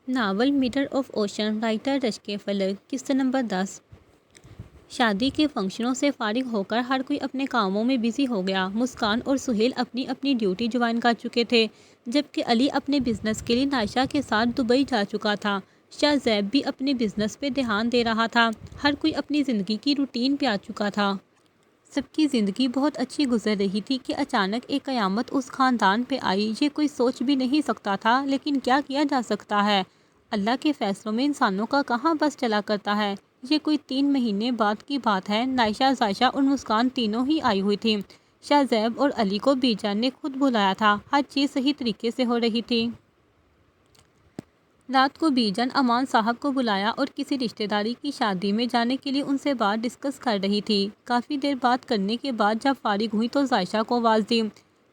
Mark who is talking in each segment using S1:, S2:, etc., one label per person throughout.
S1: Novel matter of ocean, writer رشک فلک، قسط number 10۔ شادی کے فنکشنوں سے فارغ ہو کر ہر کوئی اپنے کاموں میں بزی ہو گیا۔ مسکان اور سہیل اپنی اپنی ڈیوٹی جوائن کر چکے تھے، جبکہ علی اپنے بزنس کے لیے نائشہ کے ساتھ دبئی جا چکا تھا۔ شاہ زیب بھی اپنے بزنس پہ دھیان دے رہا تھا۔ ہر کوئی اپنی زندگی کی روٹین پہ آ چکا تھا۔ سب کی زندگی بہت اچھی گزر رہی تھی کہ اچانک ایک قیامت اس خاندان پہ آئی۔ یہ کوئی سوچ بھی نہیں سکتا تھا، لیکن کیا کیا جا سکتا ہے؟ اللہ کے فیصلوں میں انسانوں کا کہاں بس چلا کرتا ہے۔ یہ کوئی 3 مہینے بعد کی بات ہے۔ نائشہ، ذائشہ اور مسکان تینوں ہی آئی ہوئی تھیں۔ شاہ زیب اور علی کو بی جان نے خود بلایا تھا۔ ہر چیز صحیح طریقے سے ہو رہی تھی۔ رات کو بی جان امان صاحب کو بلایا اور کسی رشتہ داری کی شادی میں جانے کے لیے ان سے بات ڈسکس کر رہی تھی۔ کافی دیر بات کرنے کے بعد جب فارغ ہوئی تو ذائشہ کو آواز دی۔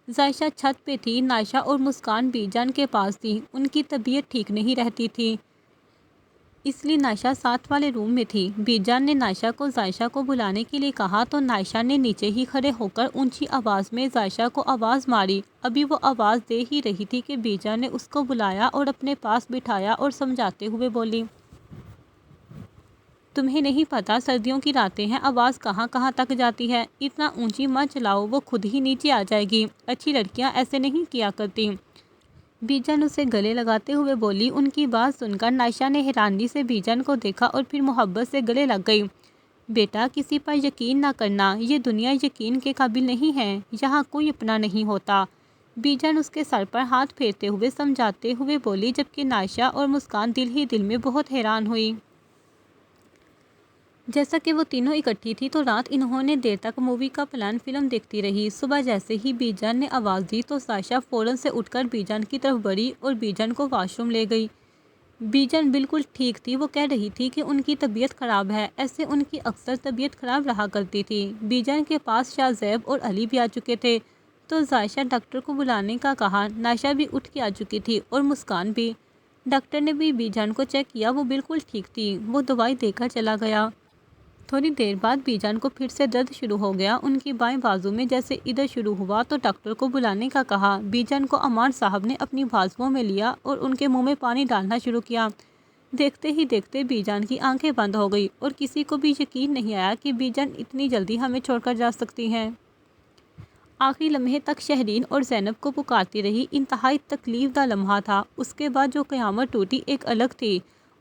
S1: ذائشہ چھت پہ تھی۔ نائشہ اور مسکان بی جان کے پاس تھی۔ ان کی طبیعت ٹھیک نہیں رہتی تھی، اس لیے نائشہ ساتھ والے روم میں تھی۔ بی جان نے نائشہ کو ذائشہ کو بلانے کے لیے کہا تو نائشہ نے نیچے ہی کھڑے ہو کر اونچی آواز میں ذائشہ کو آواز ماری۔ ابھی وہ آواز دے ہی رہی تھی کہ بی جان نے اس کو بلایا اور اپنے پاس بٹھایا اور سمجھاتے ہوئے بولی، تمہیں نہیں پتا سردیوں کی راتیں ہیں، آواز کہاں کہاں تک جاتی ہے، اتنا اونچی مت چلاؤ، وہ خود ہی نیچے آ جائے گی، اچھی لڑکیاں ایسے نہیں کیا کرتی۔ بی جان اسے گلے لگاتے ہوئے بولی۔ ان کی بات سن کر نائشہ نے حیرانی سے بی جان کو دیکھا اور پھر محبت سے گلے لگ گئی۔ بیٹا، کسی پر یقین نہ کرنا، یہ دنیا یقین کے قابل نہیں ہے، یہاں کوئی اپنا نہیں ہوتا۔ بی جان اس کے سر پر ہاتھ پھیرتے ہوئے سمجھاتے ہوئے بولی، جبکہ نائشہ اور مسکان دل ہی دل میں بہت حیران ہوئی۔ جیسا کہ وہ تینوں اکٹھی تھی تو رات انہوں نے دیر تک مووی کا پلان فلم دیکھتی رہی۔ صبح جیسے ہی بی جان نے آواز دی تو ذائشہ فوراً سے اٹھ کر بی جان کی طرف بڑھی اور بی جان کو واش روم لے گئی۔ بی جان بالکل ٹھیک تھی۔ وہ کہہ رہی تھی کہ ان کی طبیعت خراب ہے، ایسے ان کی اکثر طبیعت خراب رہا کرتی تھی۔ بی جان کے پاس شاہ زیب اور علی بھی آ چکے تھے تو ذائشہ ڈاکٹر کو بلانے کا کہا۔ نائشہ بھی اٹھ کے آ چکی تھی اور مسکان بھی۔ ڈاکٹر نے بھی بی جان کو چیک کیا، وہ بالکل ٹھیک تھی۔ وہ دوائی دے کر چلا گیا۔ تھوڑی دیر بعد بی جان کو پھر سے درد شروع ہو گیا۔ ان کی بائیں بازو میں جیسے ادھر شروع ہوا تو ڈاکٹر کو بلانے کا کہا۔ بی جان کو امان صاحب نے اپنی بازوؤں میں لیا اور ان کے منہ میں پانی ڈالنا شروع کیا۔ دیکھتے ہی دیکھتے بی جان کی آنکھیں بند ہو گئی اور کسی کو بھی یقین نہیں آیا کہ بی جان اتنی جلدی ہمیں چھوڑ کر جا سکتی ہیں۔ آخری لمحے تک شہرین اور زینب کو پکارتی رہی۔ انتہائی تکلیف دہ لمحہ تھا۔ اس کے بعد جو قیامت ٹوٹی ایک الگ تھی۔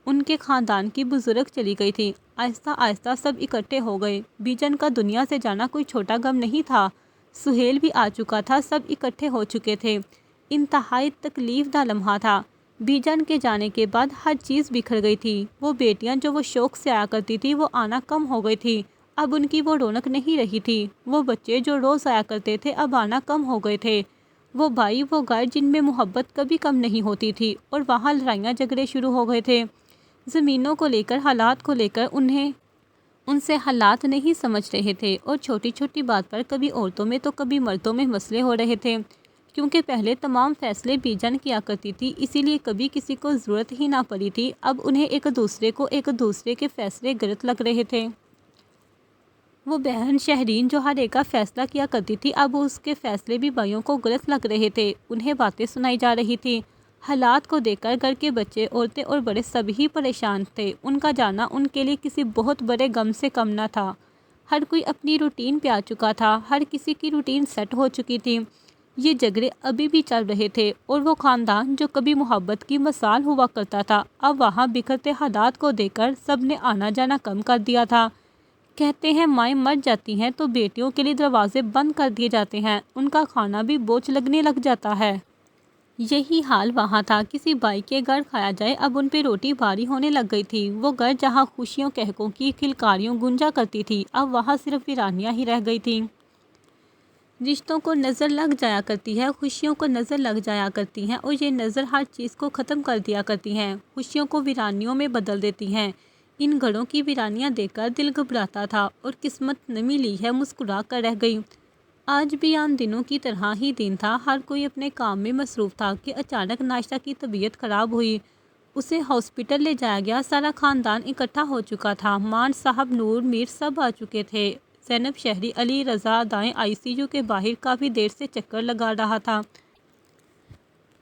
S1: ان کے خاندان کی بزرگ چلی گئی تھی۔ آہستہ آہستہ سب اکٹھے ہو گئے۔ بی جان کا دنیا سے جانا کوئی چھوٹا غم نہیں تھا۔ سہیل بھی آ چکا تھا، سب اکٹھے ہو چکے تھے۔ انتہائی تکلیف دہ لمحہ تھا۔ بی جان کے جانے کے بعد ہر چیز بکھر گئی تھی۔ وہ بیٹیاں جو وہ شوق سے آیا کرتی تھی وہ آنا کم ہو گئی تھی۔ اب ان کی وہ رونق نہیں رہی تھی۔ وہ بچے جو روز آیا کرتے تھے اب آنا کم ہو گئے تھے۔ وہ بھائی، وہ گھر جن میں محبت کبھی کم نہیں ہوتی تھی اور وہاں لڑائیاں جھگڑے شروع ہو گئے تھے۔ زمینوں کو لے کر، حالات کو لے کر انہیں ان سے حالات نہیں سمجھ رہے تھے اور چھوٹی چھوٹی بات پر کبھی عورتوں میں تو کبھی مردوں میں مسئلے ہو رہے تھے۔ کیونکہ پہلے تمام فیصلے بی جان کیا کرتی تھی، اسی لیے کبھی کسی کو ضرورت ہی نہ پڑی تھی۔ اب انہیں ایک دوسرے کے فیصلے غلط لگ رہے تھے۔ وہ بہن شہرین جو ہر ایک کا فیصلہ کیا کرتی تھی اب اس کے فیصلے بھی بھائیوں کو غلط لگ رہے تھے۔ انہیں باتیں سنائی جا رہی تھی۔ حالات کو دیکھ کر گھر کے بچے، عورتیں اور بڑے سب ہی پریشان تھے۔ ان کا جانا ان کے لیے کسی بہت بڑے غم سے کم نہ تھا۔ ہر کوئی اپنی روٹین پہ آ چکا تھا۔ ہر کسی کی روٹین سیٹ ہو چکی تھی۔ یہ جھگڑے ابھی بھی چل رہے تھے اور وہ خاندان جو کبھی محبت کی مثال ہوا کرتا تھا اب وہاں بکھرتے حالات کو دیکھ کر سب نے آنا جانا کم کر دیا تھا۔ کہتے ہیں مائیں مر جاتی ہیں تو بیٹیوں کے لیے دروازے بند کر دیے جاتے ہیں، ان کا کھانا بھی بوجھ لگنے لگ جاتا ہے۔ یہی حال وہاں تھا۔ کسی بھائی کے گھر کھایا جائے اب ان پہ روٹی بھاری ہونے لگ گئی تھی۔ وہ گھر جہاں خوشیوں کہکوں کی کھلکاریوں گونجا کرتی تھی اب وہاں صرف ویرانیاں ہی رہ گئی تھیں۔ رشتوں کو نظر لگ جایا کرتی ہے، خوشیوں کو نظر لگ جایا کرتی ہیں اور یہ نظر ہر چیز کو ختم کر دیا کرتی ہیں، خوشیوں کو ویرانیوں میں بدل دیتی ہیں۔ ان گھروں کی ویرانیاں دیکھ کر دل گھبراتا تھا اور قسمت نمی لی ہے مسکرا کر رہ گئی۔ آج بھی عام دنوں کی طرح ہی دن تھا۔ ہر کوئی اپنے کام میں مصروف تھا کہ اچانک نائشہ کی طبیعت خراب ہوئی۔ اسے ہاسپٹل لے جایا گیا۔ سارا خاندان اکٹھا ہو چکا تھا۔ مان صاحب، نور، میر سب آ چکے تھے۔ زینب، شہری، علی رضا دائیں ICU کے باہر کافی دیر سے چکر لگا رہا تھا۔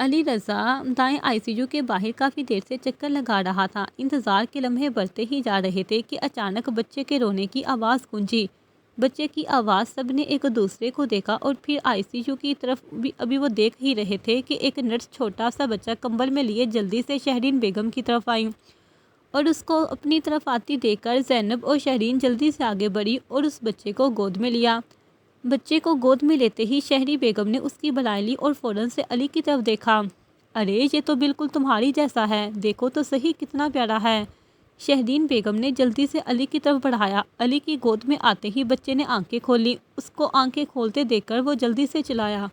S1: علی رضا دائیں ICU کے باہر کافی دیر سے چکر لگا رہا تھا۔ انتظار کے لمحے بڑھتے ہی جا رہے تھے کہ اچانک بچے کے رونے کی آواز گونجی۔ بچے کی آواز سب نے ایک دوسرے کو دیکھا اور پھر ICU کی طرف بھی ابھی وہ دیکھ ہی رہے تھے کہ ایک نرس چھوٹا سا بچہ کمبل میں لیے جلدی سے شہرین بیگم کی طرف آئی اور اس کو اپنی طرف آتی دیکھ کر زینب اور شہرین جلدی سے آگے بڑھی اور اس بچے کو گود میں لیا۔ بچے کو گود میں لیتے ہی شہری بیگم نے اس کی بلائیں لی اور فوراً سے علی کی طرف دیکھا۔ ارے یہ تو بالکل تمہاری جیسا ہے، دیکھو تو صحیح کتنا پیارا ہے۔ شہرین بیگم نے جلدی سے علی کی طرف بڑھایا۔ علی کی گود میں آتے ہی بچے نے آنکھیں کھولی۔ اس کو آنکھیں کھولتے دیکھ کر وہ جلدی سے چلایا۔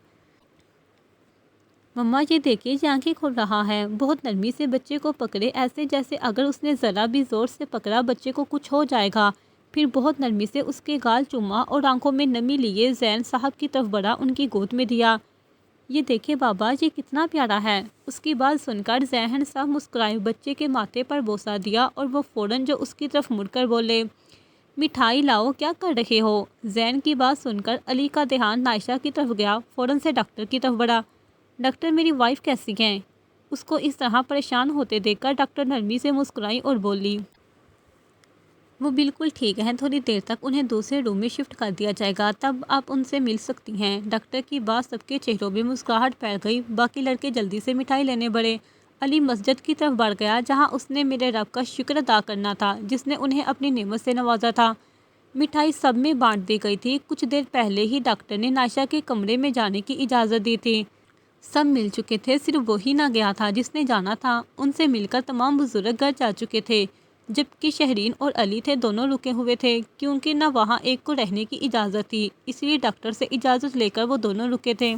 S1: مما یہ دیکھیے، یہ آنکھیں کھول رہا ہے۔ بہت نرمی سے بچے کو پکڑے، ایسے جیسے اگر اس نے ذرا بھی زور سے پکڑا بچے کو کچھ ہو جائے گا۔ پھر بہت نرمی سے اس کے گال چوما اور آنکھوں میں نمی لیے زین صاحب کی طرف بڑھا، ان کی گود میں دیا۔ یہ دیکھے بابا، یہ کتنا پیارا ہے۔ اس کی بات سن کر ذہن صاحب مسکرائے، بچے کے ماتھے پر بوسہ دیا اور وہ فوراً جو اس کی طرف مڑ کر بولے، مٹھائی لاؤ، کیا کر رہے ہو؟ زین کی بات سن کر علی کا دھیان نائشہ کی طرف گیا، فوراً سے ڈاکٹر کی طرف بڑھا۔ ڈاکٹر میری وائف کیسی ہیں؟ اس کو اس طرح پریشان ہوتے دیکھ کر ڈاکٹر نرمی سے مسکرائی اور بولی، وہ بالکل ٹھیک ہیں، تھوڑی دیر تک انہیں دوسرے روم میں شفٹ کر دیا جائے گا، تب آپ ان سے مل سکتی ہیں۔ ڈاکٹر کی بات سب کے چہروں میں مسکراہٹ پھیل گئی۔ باقی لڑکے جلدی سے مٹھائی لینے بڑھے۔ علی مسجد کی طرف بڑھ گیا جہاں اس نے میرے رب کا شکر ادا کرنا تھا جس نے انہیں اپنی نعمت سے نوازا تھا۔ مٹھائی سب میں بانٹ دی گئی تھی۔ کچھ دیر پہلے ہی ڈاکٹر نے نائشہ کے کمرے میں جانے کی اجازت دی تھی۔ سب مل چکے تھے، صرف وہی نہ گیا تھا جس نے جانا تھا۔ ان سے مل کر تمام بزرگ گھر جا چکے تھے، جبکہ شہرین اور علی تھے دونوں رکے ہوئے تھے، کیونکہ نہ وہاں ایک کو رہنے کی اجازت تھی، اس لیے ڈاکٹر سے اجازت لے کر وہ دونوں رکے تھے۔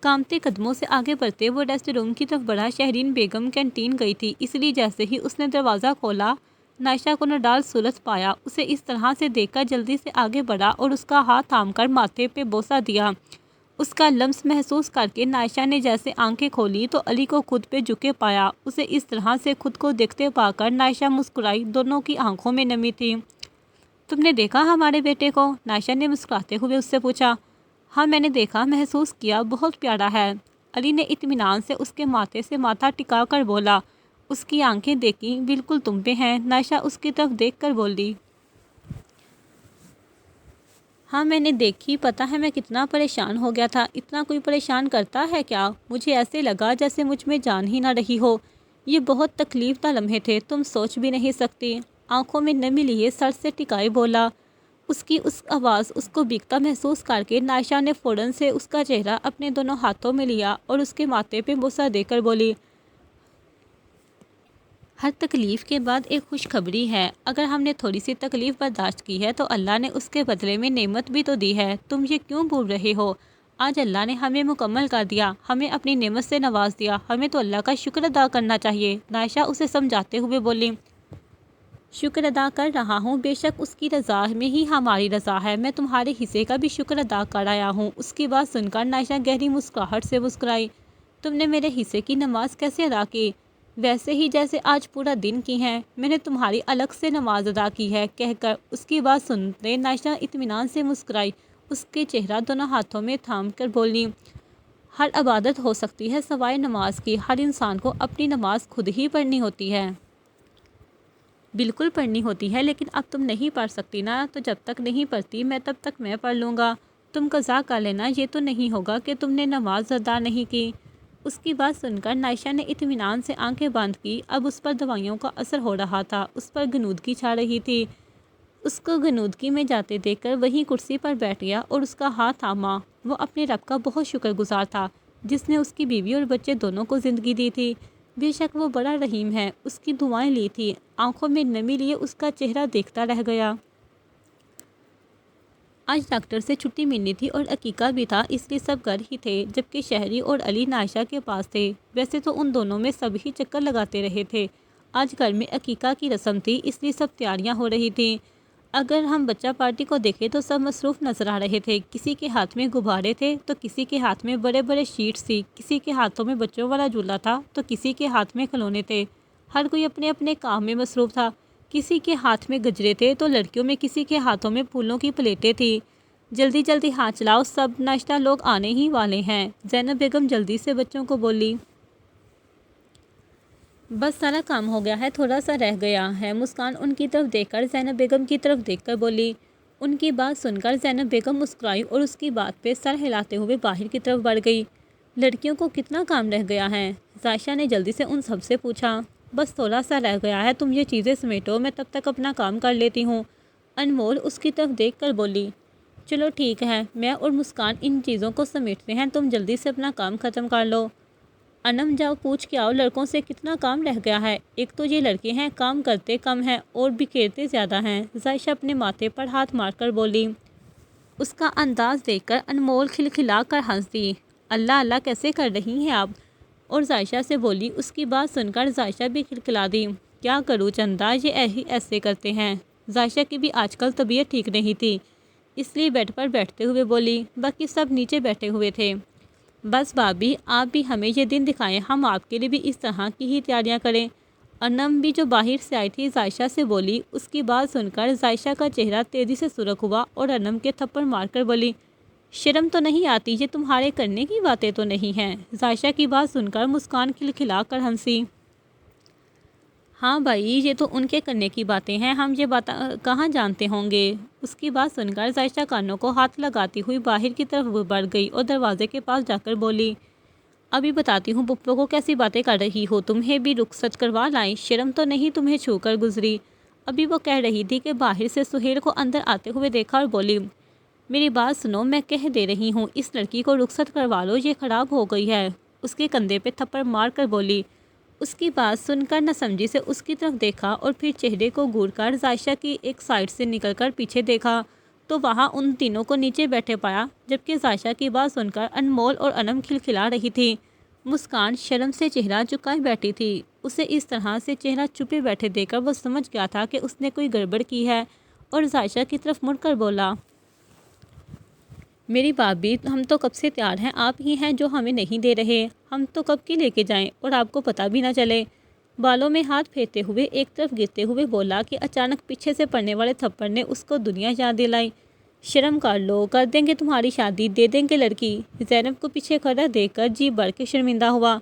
S1: کانپتے قدموں سے آگے بڑھتے وہ ریسٹ روم کی طرف بڑھا۔ شہرین بیگم کینٹین گئی تھی، اس لیے جیسے ہی اس نے دروازہ کھولا نائشہ کو نڈال صورت پایا۔ اسے اس طرح سے دیکھ کر جلدی سے آگے بڑھا اور اس کا ہاتھ تھام کر ماتھے پہ بوسہ دیا۔ اس کا لمس محسوس کر کے نائشہ نے جیسے آنکھیں کھولی تو علی کو خود پہ جھکے پایا۔ اسے اس طرح سے خود کو دیکھتے پا کر نائشہ مسکرائی، دونوں کی آنکھوں میں نمی تھی۔ تم نے دیکھا ہمارے بیٹے کو؟ نائشہ نے مسکراتے ہوئے اس سے پوچھا۔ ہاں میں نے دیکھا، محسوس کیا، بہت پیارا ہے۔ علی نے اطمینان سے اس کے ماتھے سے ماتھا ٹکا کر بولا۔ اس کی آنکھیں دیکھیں، بالکل تم پہ ہیں۔ نائشہ اس کی طرف دیکھ کر بولی، ہاں میں نے دیکھی، پتہ ہے میں کتنا پریشان ہو گیا تھا۔ اتنا کوئی پریشان کرتا ہے کیا؟ مجھے ایسے لگا جیسے مجھ میں جان ہی نہ رہی ہو۔ یہ بہت تکلیف دہ لمحے تھے، تم سوچ بھی نہیں سکتی۔ آنکھوں میں نمی لیے سر سے ٹکائے بولا۔ اس کی اس آواز اس کو بھیگتا محسوس کر کے نائشہ نے فوراً سے اس کا چہرہ اپنے دونوں ہاتھوں میں لیا اور اس کے ماتھے پہ بوسہ دے کر بولی، ہر تکلیف کے بعد ایک خوشخبری ہے۔ اگر ہم نے تھوڑی سی تکلیف برداشت کی ہے تو اللہ نے اس کے بدلے میں نعمت بھی تو دی ہے۔ تم یہ کیوں بھول رہے ہو؟ آج اللہ نے ہمیں مکمل کر دیا، ہمیں اپنی نعمت سے نواز دیا، ہمیں تو اللہ کا شکر ادا کرنا چاہیے۔ نائشہ اسے سمجھاتے ہوئے بولی، شکر ادا کر رہا ہوں، بے شک اس کی رضا میں ہی ہماری رضا ہے، میں تمہارے حصے کا بھی شکر ادا کر آیا ہوں۔ اس کی بات سن کر نائشہ گہری مسکراہٹ سے مسکرائی۔ تم نے میرے حصے کی نماز کیسے ادا کی؟ ویسے ہی جیسے آج پورا دن کی ہے، میں نے تمہاری الگ سے نماز ادا کی ہے، کہہ کر اس کی بات سنتے نائشہ اطمینان سے مسکرائی، اس کے چہرہ دونوں ہاتھوں میں تھام کر بولی، ہر عبادت ہو سکتی ہے سوائے نماز کی، ہر انسان کو اپنی نماز خود ہی پڑھنی ہوتی ہے۔ بالکل پڑھنی ہوتی ہے، لیکن اب تم نہیں پڑھ سکتی نا، تو جب تک نہیں پڑھتی میں تب تک میں پڑھ لوں گا، تم قضا کر لینا، یہ تو نہیں ہوگا کہ تم نے نماز ادا نہیں کی۔ اس کی بات سن کر نائشہ نے اطمینان سے آنکھیں بند کی۔ اب اس پر دوائیوں کا اثر ہو رہا تھا، اس پر غنودگی چھا رہی تھی۔ اس کو غنودگی میں جاتے دیکھ کر وہیں کرسی پر بیٹھ گیا اور اس کا ہاتھ تھاما۔ وہ اپنے رب کا بہت شکر گزار تھا جس نے اس کی بیوی اور بچے دونوں کو زندگی دی تھی۔ بے شک وہ بڑا رحیم ہے، اس کی دعائیں لی تھی۔ آنکھوں میں نمی لیے اس کا چہرہ دیکھتا رہ گیا۔ آج ڈاکٹر سے چھٹی ملنی تھی اور عقیقہ بھی تھا، اس لیے سب گھر ہی تھے، جبکہ شہری اور علی نائشہ کے پاس تھے۔ ویسے تو ان دونوں میں سب ہی چکر لگاتے رہے تھے، آج گھر میں عقیقہ کی رسم تھی، اس لیے سب تیاریاں ہو رہی تھیں۔ اگر ہم بچہ پارٹی کو دیکھیں تو سب مصروف نظر آ رہے تھے، کسی کے ہاتھ میں غبارے تھے تو کسی کے ہاتھ میں بڑے بڑے شیٹس تھی، کسی کے ہاتھوں میں بچوں والا جھولا تھا تو کسی کے ہاتھ میں کھلونے تھے۔ ہر کوئی اپنے اپنے کام میں مصروف تھا، کسی کے ہاتھ میں گجرے تھے تو لڑکیوں میں کسی کے ہاتھوں میں پھولوں کی پلیٹیں تھیں۔ جلدی جلدی ہاتھ چلاؤ، سب ناشتہ لوگ آنے ہی والے ہیں۔ زینب بیگم جلدی سے بچوں کو بولی۔ بس سارا کام ہو گیا ہے، تھوڑا سا رہ گیا ہے۔ مسکان ان کی طرف دیکھ کر زینب بیگم کی طرف دیکھ کر بولی۔ ان کی بات سن کر زینب بیگم مسکرائی اور اس کی بات پہ سر ہلاتے ہوئے باہر کی طرف بڑھ گئی۔ لڑکیوں کو کتنا کام رہ گیا ہے؟ عائشہ نے جلدی سے ان سب سے پوچھا۔ بس تھوڑا سا رہ گیا ہے، تم یہ چیزیں سمیٹو، میں تب تک اپنا کام کر لیتی ہوں۔ انمول اس کی طرف دیکھ کر بولی۔ چلو ٹھیک ہے، میں اور مسکان ان چیزوں کو سمیٹتے ہیں، تم جلدی سے اپنا کام ختم کر لو۔ انم جاؤ پوچھ کے آؤ لڑکوں سے کتنا کام رہ گیا ہے، ایک تو یہ لڑکے ہیں، کام کرتے کم ہیں اور بکھیرتے زیادہ ہیں۔ عائشہ اپنے ماتھے پر ہاتھ مار کر بولی۔ اس کا انداز دیکھ کر انمول کھلکھلا کر ہنس دی۔ اللہ اللہ کیسے کر رہی ہیں آپ؟ اور عائشہ سے بولی۔ اس کی بات سن کر عائشہ بھی کھلکھلا دی۔ کیا کروں چندا، یہ ایسے کرتے ہیں۔ عائشہ کی بھی آج کل طبیعت ٹھیک نہیں تھی، اس لیے بیڈ پر بیٹھتے ہوئے بولی۔ باقی سب نیچے بیٹھے ہوئے تھے۔ بس بھابھی آپ بھی ہمیں یہ دن دکھائیں، ہم آپ کے لیے بھی اس طرح کی ہی تیاریاں کریں۔ انم بھی جو باہر سے آئی تھی عائشہ سے بولی۔ اس کی بات سن کر عائشہ کا چہرہ تیزی سے سرخ ہوا اور انم کے تھپڑ مار کر بولی۔ شرم تو نہیں آتی؟ یہ تمہارے کرنے کی باتیں تو نہیں ہیں؟ عائشہ کی بات سن کر مسکان کھلکھلا کر ہنسی۔ ہاں بھائی، یہ تو ان کے کرنے کی باتیں ہیں، ہم یہ بات کہاں جانتے ہوں گے؟ اس کی بات سن کر عائشہ کانوں کو ہاتھ لگاتی ہوئی باہر کی طرف بڑھ گئی اور دروازے کے پاس جا کر بولی۔ ابھی بتاتی ہوں پپو کو کیسی باتیں کر رہی ہو، تمہیں بھی رخصت کروا لائیں، شرم تو نہیں تمہیں چھو کر گزری؟ ابھی وہ کہہ رہی تھی کہ باہر سے سہیل کو اندر آتے ہوئے دیکھا اور بولی۔ میری بات سنو، میں کہہ دے رہی ہوں اس لڑکی کو رخصت کروا لو، یہ خراب ہو گئی ہے۔ اس کے کندھے پہ تھپڑ مار کر بولی۔ اس کی بات سن کر نہ سمجھی سے اس کی طرف دیکھا اور پھر چہرے کو گھور کر عائشہ کی ایک سائڈ سے نکل کر پیچھے دیکھا تو وہاں ان تینوں کو نیچے بیٹھے پایا، جبکہ عائشہ کی بات سن کر انمول اور انم کھلکھلا رہی تھی۔ مسکان شرم سے چہرہ جھکائے بیٹھی تھی۔ اسے اس طرح سے چہرہ چھپے بیٹھے دیکھ کر وہ سمجھ گیا تھا کہ اس نے کوئی گڑبڑ کی ہے اور عائشہ کی طرف مڑ کر بولا۔ میری بھابھی، ہم تو کب سے تیار ہیں، آپ ہی ہیں جو ہمیں نہیں دے رہے، ہم تو کب کی لے کے جائیں اور آپ کو پتہ بھی نہ چلے۔ بالوں میں ہاتھ پھیرتے ہوئے ایک طرف گرتے ہوئے بولا کہ اچانک پیچھے سے پڑنے والے تھپڑ نے اس کو دنیا یاد دلائی۔ شرم کر لو، کر دیں گے تمہاری شادی، دے دیں گے لڑکی۔ زینب کو پیچھے کھڑا دیکھ کر جی بڑھ کے شرمندہ ہوا۔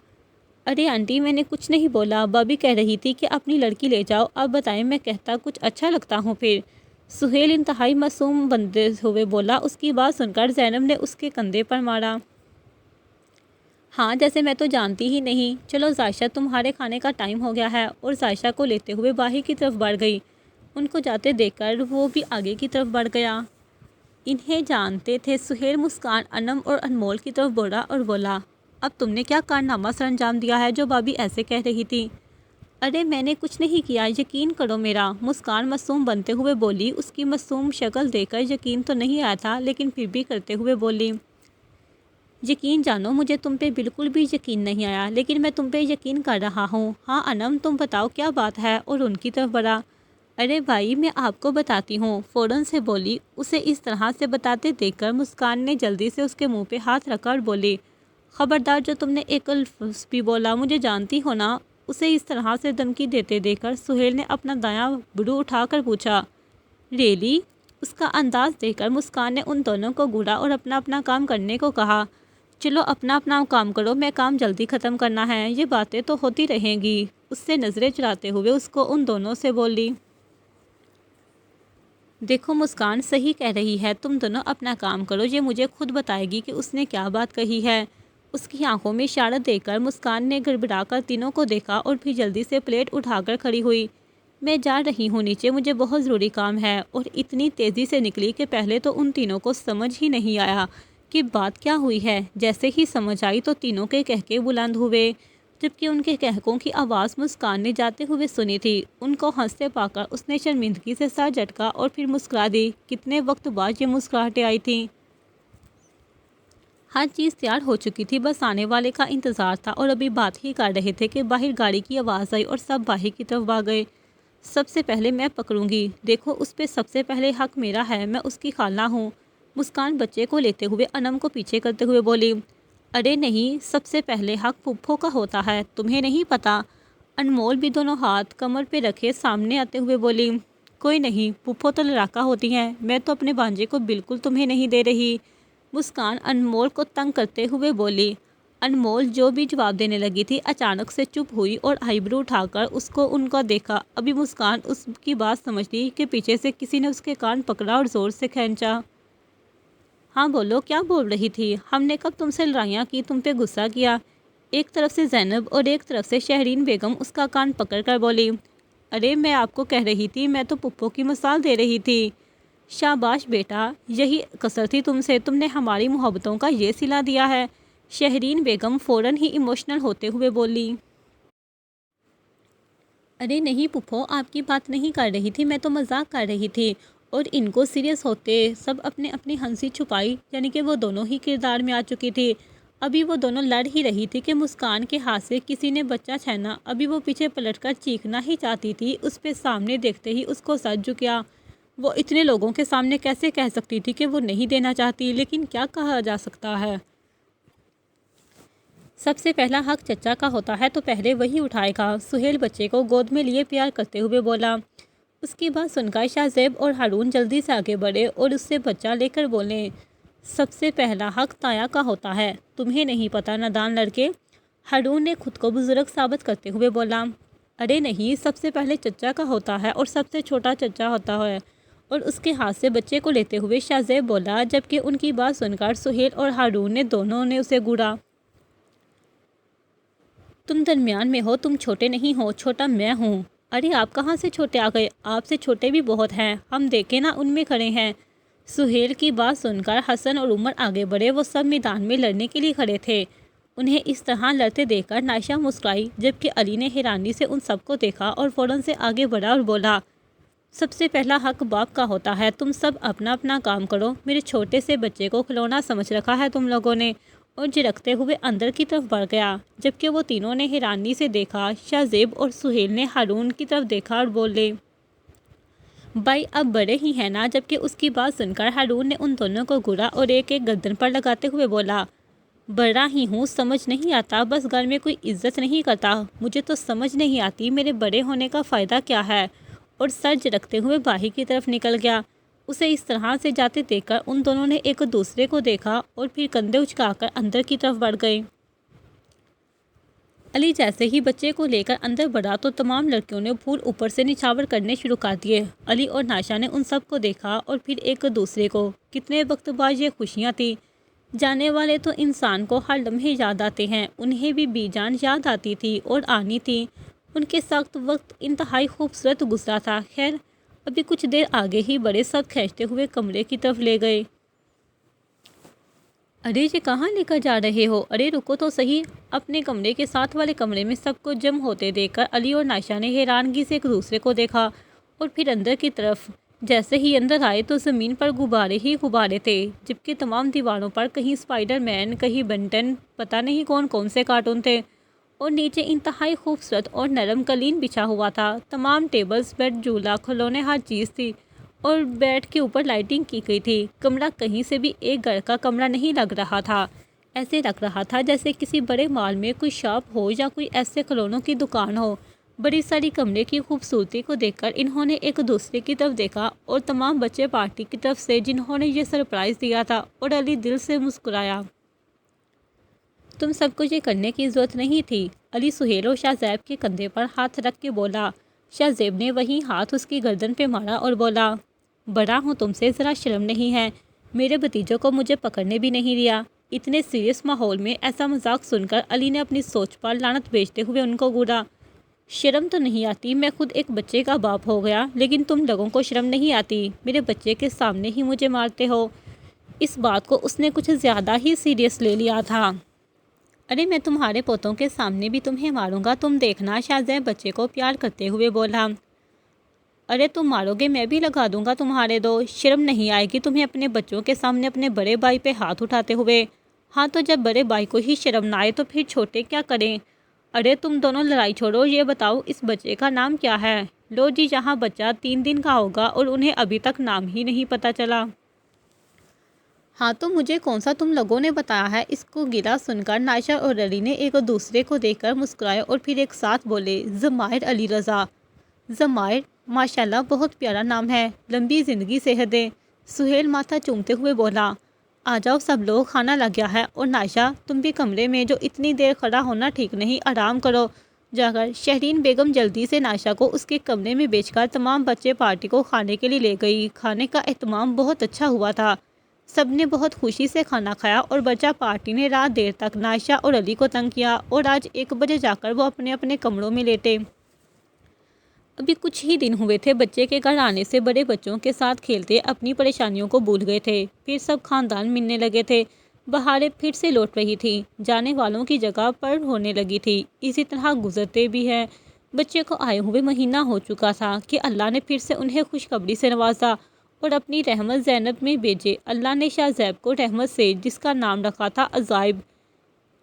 S1: ارے آنٹی، میں نے کچھ نہیں بولا، بھابھی کہہ رہی تھی کہ اپنی لڑکی لے جاؤ، آپ بتائیں میں کہتا کچھ اچھا لگتا ہوں پھر؟ سہیل انتہائی معصوم بنتے ہوئے بولا۔ اس کی بات سن کر زینب نے اس کے کندھے پر مارا۔ ہاں جیسے میں تو جانتی ہی نہیں۔ چلو عائشہ، تمہارے کھانے کا ٹائم ہو گیا ہے۔ اور عائشہ کو لیتے ہوئے باہر کی طرف بڑھ گئی۔ ان کو جاتے دیکھ کر وہ بھی آگے کی طرف بڑھ گیا۔ انہیں جانتے تھے سہیل مسکان انم اور انمول کی طرف بڑھا اور بولا۔ اب تم نے کیا کارنامہ سر انجام دیا ہے جو بھابھی ایسے کہہ رہی تھی؟ ارے میں نے کچھ نہیں کیا، یقین کرو میرا، مسکان معصوم بنتے ہوئے بولی۔ اس کی معصوم شکل دیکھ کر یقین تو نہیں آیا تھا لیکن پھر بھی کرتے ہوئے بولی۔ یقین جانو، مجھے تم پہ بالکل بھی یقین نہیں آیا لیکن میں تم پہ یقین کر رہا ہوں۔ ہاں انم، تم بتاؤ کیا بات ہے؟ اور ان کی طرف بڑھا۔ ارے بھائی، میں آپ کو بتاتی ہوں، فوراً سے بولی۔ اسے اس طرح سے بتاتے دیکھ کر مسکان نے جلدی سے اس کے منہ پہ ہاتھ رکھا اور بولی۔ خبردار، جو تم نے ایک لفظ بھی بولا مجھے جانتی ہو نا؟ اسے اس طرح سے دھمکی دیتے دیکھ کر سہیل نے اپنا دایاں بڑو اٹھا کر پوچھا۔ ریلی؟ اس کا انداز دیکھ کر مسکان نے ان دونوں کو گھورا اور اپنا اپنا کام کرنے کو کہا۔ چلو اپنا اپنا کام کرو، میں کام جلدی ختم کرنا ہے، یہ باتیں تو ہوتی رہیں گی۔ اس سے نظریں چراتے ہوئے اس کو ان دونوں سے بولی۔ دیکھو مسکان صحیح کہہ رہی ہے، تم دونوں اپنا کام کرو، یہ مجھے خود بتائے گی کہ اس نے کیا بات کہی ہے۔ اس کی آنکھوں میں اشارت دیکھ کر مسکان نے گڑبڑا کر تینوں کو دیکھا اور پھر جلدی سے پلیٹ اٹھا کر کھڑی ہوئی۔ میں جا رہی ہوں نیچے، مجھے بہت ضروری کام ہے۔ اور اتنی تیزی سے نکلی کہ پہلے تو ان تینوں کو سمجھ ہی نہیں آیا کہ بات کیا ہوئی ہے۔ جیسے ہی سمجھ آئی تو تینوں کے کہکے بلند ہوئے، جبکہ ان کے کہکوں کی آواز مسکان نے جاتے ہوئے سنی تھی۔ ان کو ہنستے پا کر اس نے شرمندگی سے سر جھٹکا اور پھر مسکرا دی۔ کتنے وقت بعد یہ مسکراہٹیں آئی تھیں۔ ہر چیز تیار ہو چکی تھی، بس آنے والے کا انتظار تھا اور ابھی بات ہی کر رہے تھے کہ باہر گاڑی کی آواز آئی اور سب باہر کی طرف بھاگ گئے۔ سب سے پہلے میں پکڑوں گی، دیکھو اس پہ سب سے پہلے حق میرا ہے، میں اس کی خالہ ہوں۔ مسکان بچے کو لیتے ہوئے انم کو پیچھے کرتے ہوئے بولی۔ ارے نہیں، سب سے پہلے حق پھپھو کا ہوتا ہے، تمہیں نہیں پتہ؟ انمول بھی دونوں ہاتھ کمر پہ رکھے سامنے آتے ہوئے بولی۔ کوئی نہیں، پھپھو تو لڑاکا ہوتی ہیں، میں تو اپنے بھانجے کو بالکل تمہیں نہیں دے رہی۔ مسکان انمول کو تنگ کرتے ہوئے بولی۔ انمول جو بھی جواب دینے لگی تھی اچانک سے چپ ہوئی اور آئی برو اٹھا کر ان کو دیکھا۔ ابھی مسکان اس کی بات سمجھ لی کہ پیچھے سے کسی نے اس کے کان پکڑا اور زور سے کھینچا۔ ہاں بولو، کیا بول رہی تھی؟ ہم نے کب تم سے لڑائیاں کی، تم پہ غصہ کیا؟ ایک طرف سے زینب اور ایک طرف سے شہرین بیگم اس کا کان پکڑ کر بولی۔ ارے میں آپ کو کہہ رہی تھی، میں تو پھپھو کی مثال دے رہی تھی۔ شاباش بیٹا، یہی قصر تھی تم سے، تم نے ہماری محبتوں کا یہ صلہ دیا ہے۔ شہرین بیگم فوراً ہی ایموشنل ہوتے ہوئے بولی۔ ارے نہیں پھپھو، آپ کی بات نہیں کر رہی تھی، میں تو مذاق کر رہی تھی۔ اور ان کو سیریس ہوتے سب اپنے اپنی ہنسی چھپائی، یعنی کہ وہ دونوں ہی کردار میں آ چکی تھی۔ ابھی وہ دونوں لڑ ہی رہی تھی کہ مسکان کے ہاتھ سے کسی نے بچہ چھینا۔ ابھی وہ پیچھے پلٹ کر چیخنا ہی چاہتی تھی، اس پہ سامنے دیکھتے ہی اس کو سر جھکیا۔ وہ اتنے لوگوں کے سامنے کیسے کہہ سکتی تھی کہ وہ نہیں دینا چاہتی، لیکن کیا کہا جا سکتا ہے؟ سب سے پہلا حق چچا کا ہوتا ہے تو پہلے وہی اٹھائے گا۔ سہیل بچے کو گود میں لیے پیار کرتے ہوئے بولا۔ اس کی بات سن کر شاہ زیب اور ہارون جلدی سے آگے بڑھے اور اس سے بچہ لے کر بولے، سب سے پہلا حق تایا کا ہوتا ہے، تمہیں نہیں پتا نادان لڑکے؟ ہارون نے خود کو بزرگ ثابت کرتے ہوئے بولا۔ ارے نہیں، سب سے پہلے چچا کا ہوتا ہے اور سب سے چھوٹا چچا ہوتا ہے۔ اور اس کے ہاتھ سے بچے کو لیتے ہوئے شاہ زیب بولا، جبکہ ان کی بات سن کر سہیل اور ہارون نے دونوں نے اسے گھوڑا۔ تم درمیان میں ہو، تم چھوٹے نہیں ہو، چھوٹا میں ہوں۔ ارے آپ کہاں سے چھوٹے آ گئے؟ آپ سے چھوٹے بھی بہت ہیں، ہم دیکھیں نا ان میں کھڑے ہیں۔ سہیل کی بات سن کر حسن اور عمر آگے بڑھے، وہ سب میدان میں لڑنے کے لیے کھڑے تھے۔ انہیں اس طرح لڑتے دیکھ کر نائشہ مسکرائی، جبکہ علی نے حیرانی سے ان سب کو دیکھا اور فوراً سے آگے بڑھا اور بولا، سب سے پہلا حق باپ کا ہوتا ہے، تم سب اپنا اپنا کام کرو، میرے چھوٹے سے بچے کو کھلونا سمجھ رکھا ہے تم لوگوں نے۔ اور جھڑکتے ہوئے اندر کی طرف بڑھ گیا، جبکہ وہ تینوں نے حیرانی سے دیکھا۔ شاہ زیب اور سہیل نے ہارون کی طرف دیکھا اور بولے، بھائی اب بڑے ہی ہیں نا؟ جبکہ اس کی بات سن کر ہارون نے ان دونوں کو گھورا اور ایک ایک گردن پر لگاتے ہوئے بولا، بڑا ہی ہوں، سمجھ نہیں آتا، بس گھر میں کوئی عزت نہیں کرتا، مجھے تو سمجھ نہیں آتی میرے بڑے ہونے کا فائدہ کیا ہے۔ اور سر جھٹکتے ہوئے باہر کی طرف نکل گیا۔ اسے اس طرح سے جاتے دیکھ کر ان دونوں نے ایک دوسرے کو دیکھا اور پھر کندھے اچکا کر اندر کی طرف بڑھ گئے۔ علی جیسے ہی بچے کو لے کر اندر بڑھا تو تمام لڑکیوں نے پھول اوپر سے نچھاور کرنے شروع کر دیے۔ علی اور نائشہ نے ان سب کو دیکھا اور پھر ایک دوسرے کو۔ کتنے وقت بعد یہ خوشیاں تھیں۔ جانے والے تو انسان کو ہر لمحے یاد آتے ہیں، انہیں بھی بی جان یاد آتی تھی اور آنی تھی۔ ان کے ساتھ وقت انتہائی خوبصورت گزرا تھا۔ خیر ابھی کچھ دیر آگے ہی بڑے سب کھینچتے ہوئے کمرے کی طرف لے گئے۔ ارے یہ کہاں لے کر جا رہے ہو؟ ارے رکو تو صحیح۔ اپنے کمرے کے ساتھ والے کمرے میں سب کو جم ہوتے دیکھ کر علی اور نائشہ نے حیرانگی سے ایک دوسرے کو دیکھا اور پھر اندر کی طرف۔ جیسے ہی اندر آئے تو زمین پر غبارے ہی غبارے تھے، جبکہ تمام دیواروں پر کہیں اسپائڈر مین، کہیں بنٹن، پتہ نہیں کون کون سے کارٹون تھے، اور نیچے انتہائی خوبصورت اور نرم قالین بچھا ہوا تھا۔ تمام ٹیبلز، بیڈ، جھولا، کھلونے، ہر چیز تھی اور بیڈ کے اوپر لائٹنگ کی گئی تھی۔ کمرہ کہیں سے بھی ایک گھر کا کمرہ نہیں لگ رہا تھا، ایسے لگ رہا تھا جیسے کسی بڑے مال میں کوئی شاپ ہو یا کوئی ایسے کھلونوں کی دکان ہو۔ بڑی ساری کمرے کی خوبصورتی کو دیکھ کر انہوں نے ایک دوسرے کی طرف دیکھا اور تمام بچے پارٹی کی طرف سے جنہوں نے یہ سرپرائز دیا تھا، اور علی دل سے مسکرایا۔ تم سب کو یہ کرنے کی ضرورت نہیں تھی، علی سہیل اور شاہ زیب کے کندھے پر ہاتھ رکھ کے بولا۔ شاہ زیب نے وہی ہاتھ اس کی گردن پہ مارا اور بولا، بڑا ہوں تم سے، ذرا شرم نہیں ہے؟ میرے بھتیجوں کو مجھے پکڑنے بھی نہیں دیا۔ اتنے سیریس ماحول میں ایسا مذاق سن کر علی نے اپنی سوچ پر لعنت بھیجتے ہوئے ان کو گھورا۔ شرم تو نہیں آتی؟ میں خود ایک بچے کا باپ ہو گیا، لیکن تم لوگوں کو شرم نہیں آتی؟ میرے بچے کے سامنے ہی مجھے مارتے ہو۔ اس بات کو اس نے کچھ زیادہ ہی سیریس لے لیا تھا۔ ارے میں تمہارے پوتوں کے سامنے بھی تمہیں ماروں گا، تم دیکھنا، شاہ زیب بچے کو پیار کرتے ہوئے بولا۔ ارے تم مارو گے، میں بھی لگا دوں گا تمہارے دو۔ شرم نہیں آئے گی تمہیں اپنے بچوں کے سامنے اپنے بڑے بھائی پہ ہاتھ اٹھاتے ہوئے؟ ہاں تو جب بڑے بھائی کو ہی شرم نہ آئے تو پھر چھوٹے کیا کریں؟ ارے تم دونوں لڑائی چھوڑو، یہ بتاؤ اس بچے کا نام کیا ہے؟ لو جی، یہاں بچہ 3 دن کا ہوگا اور انہیں ابھی تک نام ہی نہیں پتا چلا۔ ہاں تو مجھے کون سا تم لوگوں نے بتایا ہے؟ اس کو گلا سن کر نائشہ اور علی نے ایک دوسرے کو دیکھ کر مسکرائے اور پھر ایک ساتھ بولے، ضمائر علی رضا۔ ضمائر ماشاءاللہ بہت پیارا نام ہے، لمبی زندگی صحت دے۔ سہیل ماتھا چومتے ہوئے بولا، آ جاؤ سب لوگ، کھانا لگ گیا ہے، اور نائشہ تم بھی کمرے میں جو اتنی دیر کھڑا ہونا ٹھیک نہیں، آرام کرو جا کر۔ شہرین بیگم جلدی سے نائشہ کو اس کے کمرے میں بیچ کر تمام بچے پارٹی کو کھانے کے لیے لے گئی۔ کھانے کا اہتمام بہت اچھا ہوا تھا، سب نے بہت خوشی سے کھانا کھایا، اور بچہ پارٹی نے رات دیر تک نائشہ اور علی کو تنگ کیا، اور آج 1 بجے جا کر وہ اپنے اپنے کمروں میں لیٹے۔ ابھی کچھ ہی دن ہوئے تھے بچے کے گھر آنے سے، بڑے بچوں کے ساتھ کھیلتے اپنی پریشانیوں کو بھول گئے تھے، پھر سب خاندان ملنے لگے تھے، بہاریں پھر سے لوٹ رہی تھی، جانے والوں کی جگہ پر ہونے لگی تھی، اسی طرح گزرتے بھی ہیں۔ بچے کو آئے ہوئے مہینہ ہو چکا تھا کہ اللہ نے پھر سے انہیں خوشخبری سے نوازا اور اپنی رحمت زینب میں بھیجے۔ اللہ نے شاہ زیب کو رحمت سے، جس کا نام رکھا تھا عجائب۔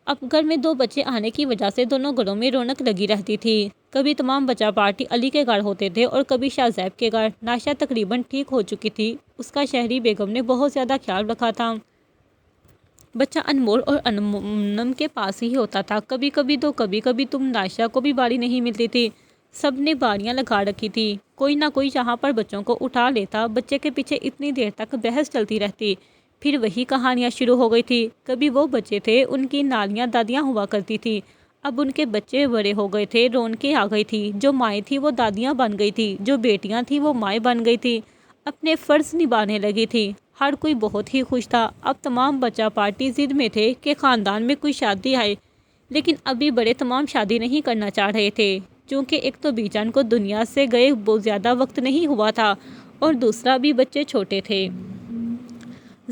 S1: اب گھر میں 2 بچے آنے کی وجہ سے دونوں گھروں میں رونق لگی رہتی تھی۔ کبھی تمام بچہ پارٹی علی کے گھر ہوتے تھے اور کبھی شاہ زیب کے گھر۔ نائشہ تقریباً ٹھیک ہو چکی تھی، اس کا شہری بیگم نے بہت زیادہ خیال رکھا تھا۔ بچہ انمول اور انم کے پاس ہی ہوتا تھا، کبھی کبھی تو کبھی کبھی تم نائشہ کو بھی باری نہیں ملتی تھی، سب نے باریاں لگا رکھی تھی، کوئی نہ کوئی یہاں پر بچوں کو اٹھا لیتا، بچے کے پیچھے اتنی دیر تک بحث چلتی رہتی، پھر وہی کہانیاں شروع ہو گئی تھی۔ کبھی وہ بچے تھے، ان کی نانیاں دادیاں ہوا کرتی تھی، اب ان کے بچے بڑے ہو گئے تھے، رونقیں آ گئی تھی، جو مائیں تھی وہ دادیاں بن گئی تھی، جو بیٹیاں تھیں وہ مائیں بن گئی تھی، اپنے فرض نبھانے لگی تھی، ہر کوئی بہت ہی خوش تھا۔ اب تمام بچہ پارٹی ضد میں تھے کہ خاندان میں کوئی شادی آئے، لیکن ابھی بڑے تمام شادی نہیں کرنا چاہ رہے تھے، چونکہ ایک تو بی جان کو دنیا سے گئے بہت زیادہ وقت نہیں ہوا تھا، اور دوسرا بھی بچے چھوٹے تھے۔